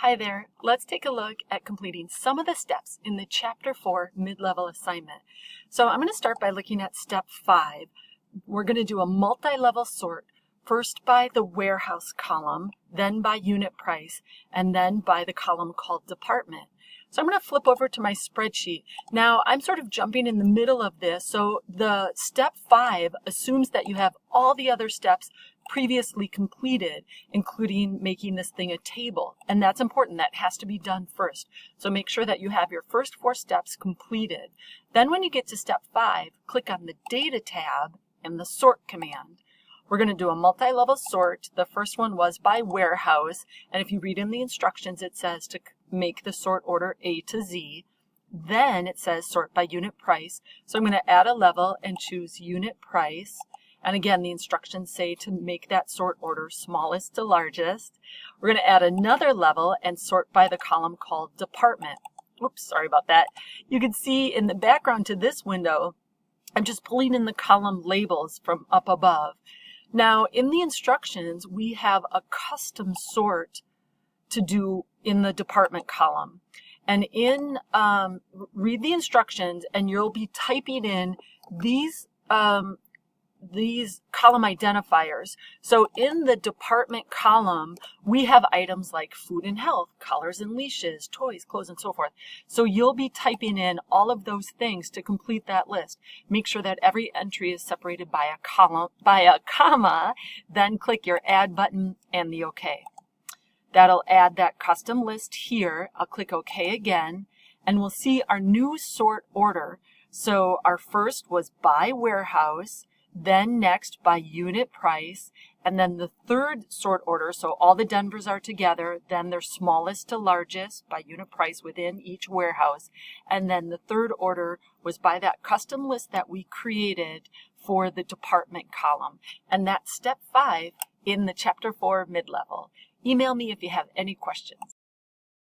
Hi there. Let's take a look at completing some of the steps in the Chapter 4 mid-level assignment. So I'm going to start by looking at step 5. We're going to do a multi-level sort, first by the warehouse column, then by unit price, and then by the column called department. So I'm going to flip over to my spreadsheet. Now I'm sort of jumping in the middle of this, so the step 5 assumes that you have all the other steps previously completed, including making this thing a table. And that's important. That has to be done first. So make sure that you have your first 4 steps completed. Then when you get to step 5, click on the Data tab and the Sort command. We're going to do a multi-level sort. The first one was by warehouse. And if you read in the instructions, it says to make the sort order A to Z. Then it says sort by unit price. So I'm going to add a level and choose unit price. And again, the instructions say to make that sort order smallest to largest. We're going to add another level and sort by the column called department. Oops, sorry about that. You can see in the background to this window, I'm just pulling in the column labels from up above. Now, in the instructions, we have a custom sort to do in the department column. And read the instructions and you'll be typing in these column identifiers. So in the department column, we have items like food and health, collars and leashes, toys, clothes, and so forth. So you'll be typing in all of those things to complete that list. Make sure that every entry is separated by a comma, then click your add button and the OK. That'll add that custom list here. I'll click OK again, and we'll see our new sort order. So our first was by warehouse, then next by unit price, and then the third sort order, so all the Denvers are together, then they're smallest to largest by unit price within each warehouse, and then the third order was by that custom list that we created for the department column. And that's step 5 in the Chapter 4 mid-level. Email me if you have any questions.